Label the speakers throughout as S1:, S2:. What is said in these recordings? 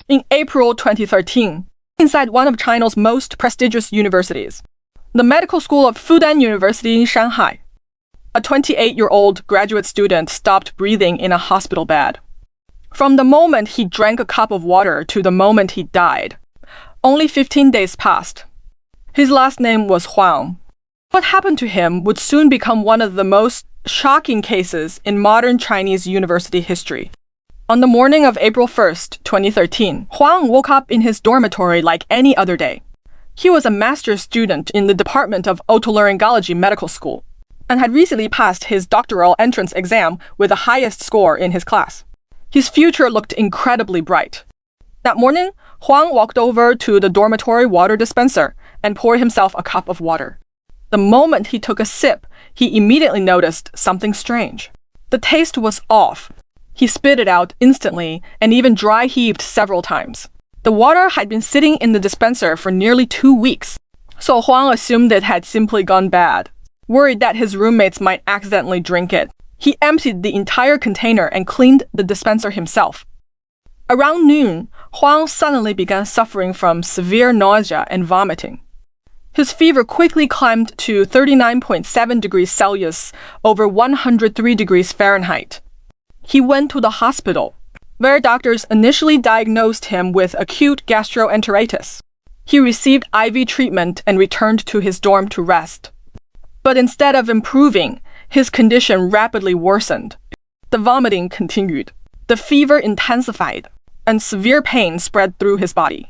S1: in April 2013 inside one of China's most prestigious universities, the medical school of Fudan University in Shanghai. A 28-year-old graduate student stopped breathing in a hospital bed. From the moment he drank a cup of water to the moment he died, only 15 days passed. His last name was Huang. What happened to him would soon become one of the most shocking cases in modern Chinese university history. On the morning of April 1st, 2013, Huang woke up in his dormitory like any other day. He was a master's student in the Department of Otolaryngology Medical School and had recently passed his doctoral entrance exam with the highest score in his class. His future looked incredibly bright. That morning, Huang walked over to the dormitory water dispenser and poured himself a cup of water. The moment he took a sip, he immediately noticed something strange. The taste was off. He spit it out instantly and even dry heaved several times. The water had been sitting in the dispenser for nearly 2 weeks, so Huang assumed it had simply gone bad. Worried that his roommates might accidentally drink it, he emptied the entire container and cleaned the dispenser himself. Around noon, Huang suddenly began suffering from severe nausea and vomiting. His fever quickly climbed to 39.7 degrees Celsius over 103 degrees Fahrenheit. He went to the hospital, where doctors initially diagnosed him with acute gastroenteritis. He received IV treatment and returned to his dorm to rest. But instead of improving, his condition rapidly worsened. The vomiting continued. The fever intensified, and severe pain spread through his body.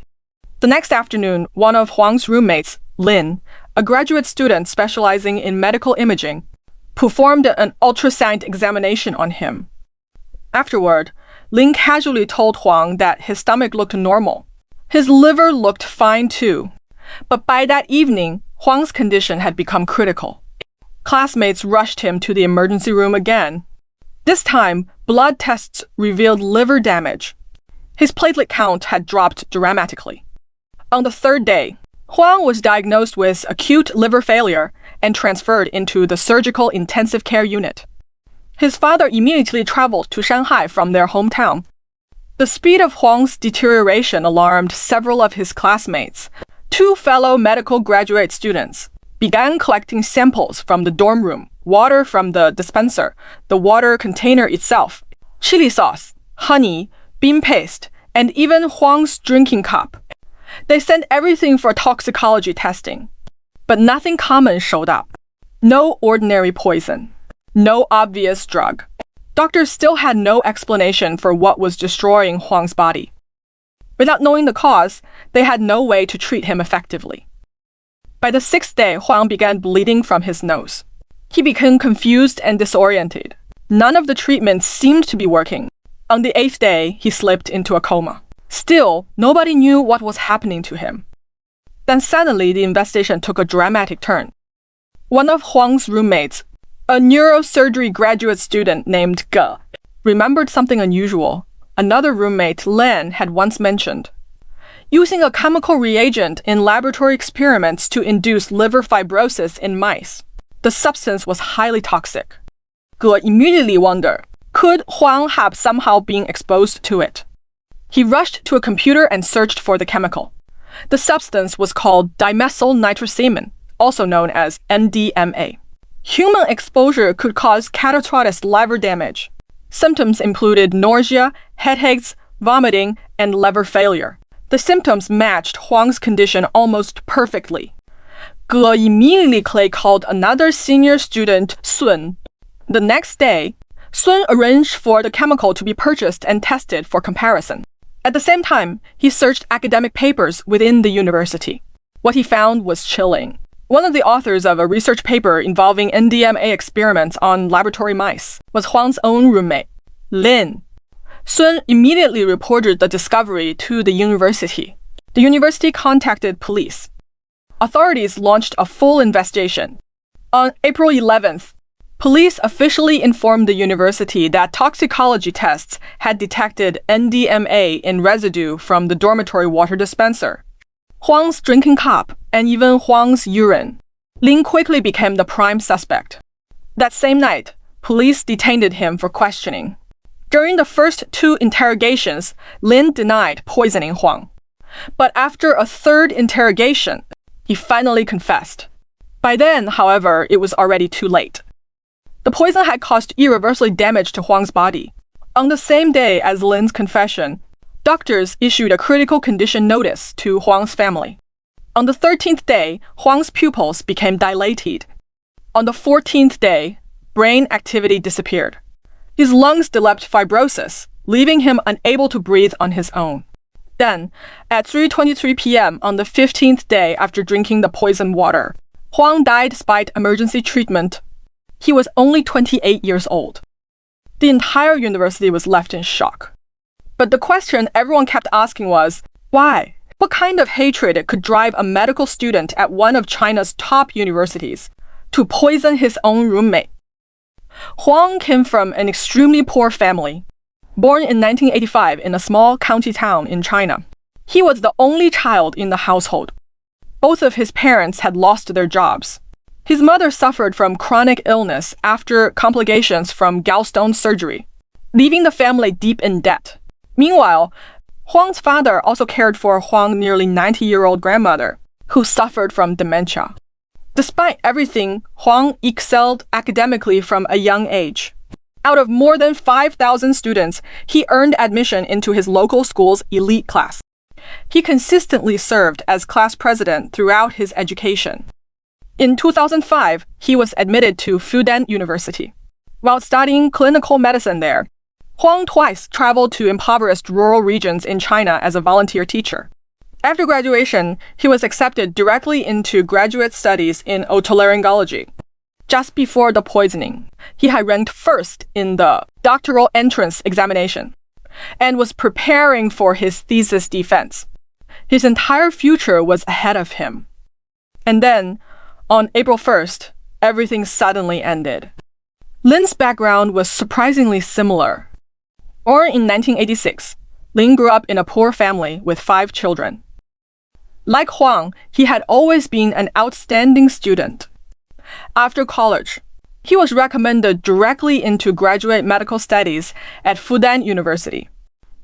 S1: The next afternoon, one of Huang's roommates, Lin, a graduate student specializing in medical imaging, performed an ultrasound examination on him. Afterward, Lin casually told Huang that his stomach looked normal. His liver looked fine too. But by that evening, Huang's condition had become critical. Classmates rushed him to the emergency room again. This time, blood tests revealed liver damage. His platelet count had dropped dramatically. On the third day, Huang was diagnosed with acute liver failure and transferred into the surgical intensive care unit. His father immediately traveled to Shanghai from their hometown. The speed of Huang's deterioration alarmed several of his classmates. 2 fellow medical graduate students began collecting samples from the dorm room, water from the dispenser, the water container itself, chili sauce, honey, bean paste, and even Huang's drinking cup. They sent everything for toxicology testing, but nothing common showed up. No ordinary poison. No obvious drug. Doctors still had no explanation for what was destroying Huang's body. Without knowing the cause, they had no way to treat him effectively. By the 6th day, Huang began bleeding from his nose. He became confused and disoriented. None of the treatments seemed to be working. On the 8th day, he slipped into a coma. Still, nobody knew what was happening to him. Then suddenly, the investigation took a dramatic turn. One of Huang's roommates, a neurosurgery graduate student named Ge, remembered something unusual. Another roommate, Len, had once mentioned. Using a chemical reagent in laboratory experiments to induce liver fibrosis in mice, the substance was highly toxic. Ge immediately wondered, could Huang have somehow been exposed to it? He rushed to a computer and searched for the chemical. The substance was called dimethyl nitrosamine, also known as NDMA. Human exposure could cause catastrophic liver damage. Symptoms included nausea, headaches, vomiting, and liver failure. The symptoms matched Huang's condition almost perfectly. Ge immediately called another senior student, Sun. The next day, Sun arranged for the chemical to be purchased and tested for comparison. At the same time, he searched academic papers within the university. What he found was chilling. One of the authors of a research paper involving NDMA experiments on laboratory mice was Huang's own roommate, Lin. Sun immediately reported the discovery to the university. The university contacted police. Authorities launched a full investigation. On April 11th, police officially informed the university that toxicology tests had detected NDMA in residue from the dormitory water dispenser, Huang's drinking cup, and even Huang's urine. Lin quickly became the prime suspect. That same night, police detained him for questioning. During the first 2 interrogations, Lin denied poisoning Huang. But after a 3rd interrogation, he finally confessed. By then, however, it was already too late. The poison had caused irreversible damage to Huang's body. On the same day as Lin's confession, doctors issued a critical condition notice to Huang's family. On the 13th day, Huang's pupils became dilated. On the 14th day, brain activity disappeared. His lungs developed fibrosis, leaving him unable to breathe on his own. Then, at 3:23 p.m. on the 15th day after drinking the poisoned water, Huang died despite emergency treatment. He was only 28 years old. The entire university was left in shock. But the question everyone kept asking was, why? What kind of hatred could drive a medical student at one of China's top universities to poison his own roommate? Huang came from an extremely poor family. Born in 1985 in a small county town in China, he was the only child in the household. Both of his parents had lost their jobs. His mother suffered from chronic illness after complications from gallstone surgery, leaving the family deep in debt. Meanwhile, Huang's father also cared for Huang's nearly 90-year-old grandmother, who suffered from dementia. Despite everything, Huang excelled academically from a young age. Out of more than 5,000 students, he earned admission into his local school's elite class. He consistently served as class president throughout his education. In 2005, he was admitted to Fudan University. While studying clinical medicine there, Huang twice traveled to impoverished rural regions in China as a volunteer teacher. After graduation, he was accepted directly into graduate studies in otolaryngology. Just before the poisoning, he had ranked first in the doctoral entrance examination and was preparing for his thesis defense. His entire future was ahead of him. And then, on April 1st, everything suddenly ended. Lin's background was surprisingly similar. Born in 1986, Lin grew up in a poor family with 5 children. Like Huang, he had always been an outstanding student. After college, he was recommended directly into graduate medical studies at Fudan University.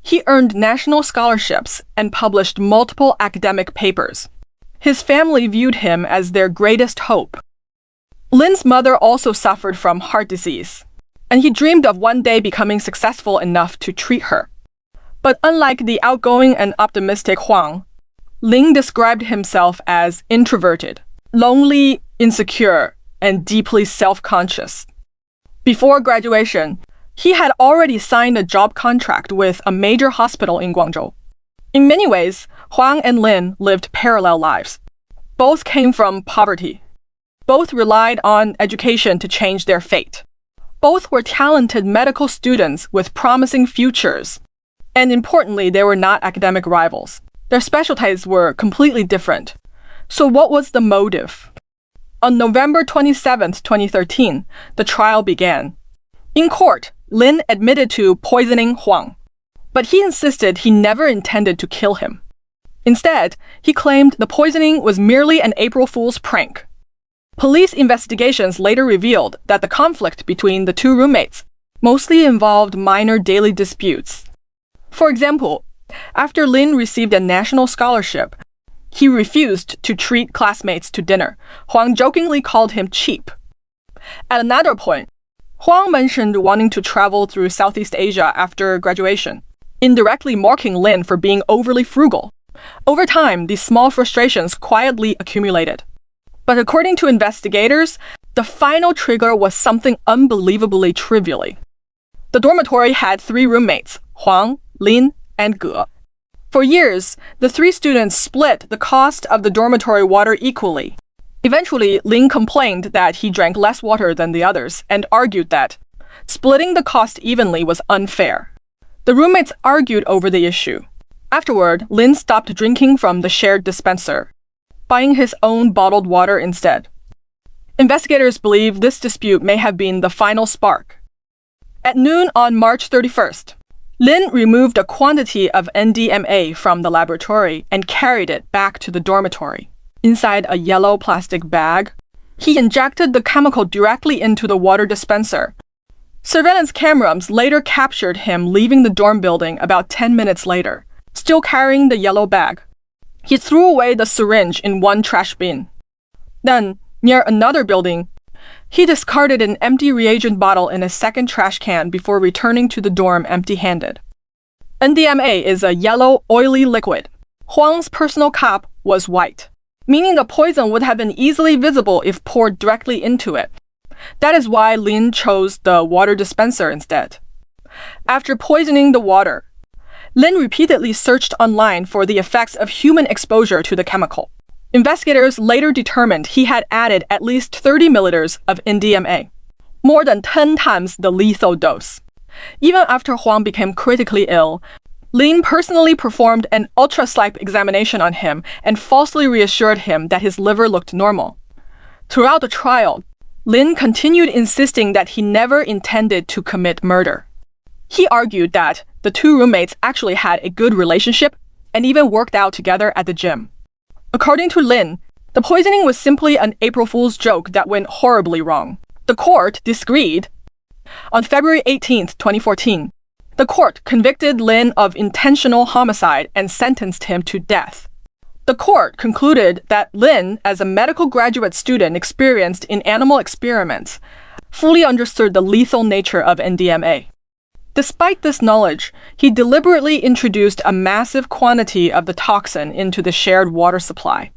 S1: He earned national scholarships and published multiple academic papers. His family viewed him as their greatest hope. Lin's mother also suffered from heart disease, and he dreamed of one day becoming successful enough to treat her. But unlike the outgoing and optimistic Huang, Lin described himself as introverted, lonely, insecure, and deeply self-conscious. Before graduation, he had already signed a job contract with a major hospital in Guangzhou. In many ways, Huang and Lin lived parallel lives. Both came from poverty. Both relied on education to change their fate. Both were talented medical students with promising futures. And importantly, they were not academic rivals. Their specialties were completely different. So what was the motive? On November 27, 2013, the trial began. In court, Lin admitted to poisoning Huang, but he insisted he never intended to kill him. Instead, he claimed the poisoning was merely an April Fool's prank. Police investigations later revealed that the conflict between the 2 roommates mostly involved minor daily disputes. For example, after Lin received a national scholarship, he refused to treat classmates to dinner. Huang jokingly called him cheap. At another point, Huang mentioned wanting to travel through Southeast Asia after graduation, indirectly mocking Lin for being overly frugal. Over time, these small frustrations quietly accumulated. But according to investigators, the final trigger was something unbelievably trivial. The dormitory had 3 roommates, Huang, Lin, and Ge. For years, the 3 students split the cost of the dormitory water equally. Eventually, Lin complained that he drank less water than the others and argued that splitting the cost evenly was unfair. The roommates argued over the issue. Afterward, Lin stopped drinking from the shared dispenser, buying his own bottled water instead. Investigators believe this dispute may have been the final spark. At noon on March 31st, Lin removed a quantity of NDMA from the laboratory and carried it back to the dormitory. Inside a yellow plastic bag, he injected the chemical directly into the water dispenser, Surveillance cameras later captured him leaving the dorm building about 10 minutes later, still carrying the yellow bag. He threw away the syringe in one trash bin. Then, near another building, he discarded an empty reagent bottle in a second trash can before returning to the dorm empty-handed. NDMA is a yellow, oily liquid. Huang's personal cup was white, meaning the poison would have been easily visible if poured directly into it. That is why Lin chose the water dispenser instead. After poisoning the water, Lin repeatedly searched online for the effects of human exposure to the chemical. Investigators later determined he had added at least 30 milliliters of NDMA, more than 10 times the lethal dose. Even after Huang became critically ill, Lin personally performed an ultra-sleep examination on him and falsely reassured him that his liver looked normal. Throughout the trial, Lin continued insisting that he never intended to commit murder. He argued that the two roommates actually had a good relationship and even worked out together at the gym. According to Lin, the poisoning was simply an April Fool's joke that went horribly wrong. The court disagreed. On February 18, 2014, the court convicted Lin of intentional homicide and sentenced him to death. The court concluded that Lin, as a medical graduate student experienced in animal experiments, fully understood the lethal nature of NDMA. Despite this knowledge, he deliberately introduced a massive quantity of the toxin into the shared water supply.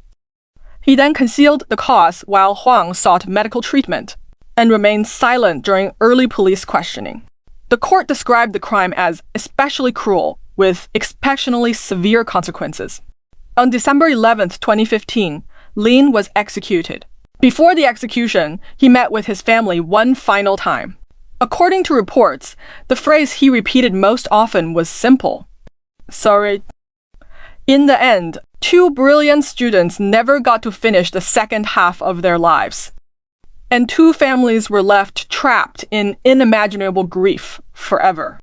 S1: He then concealed the cause while Huang sought medical treatment and remained silent during early police questioning. The court described the crime as especially cruel, with exceptionally severe consequences. On December 11, 2015, Lin was executed. Before the execution, he met with his family one final time. According to reports, the phrase he repeated most often was simple: "Sorry." In the end, two brilliant students never got to finish the second half of their lives, and two families were left trapped in unimaginable grief forever.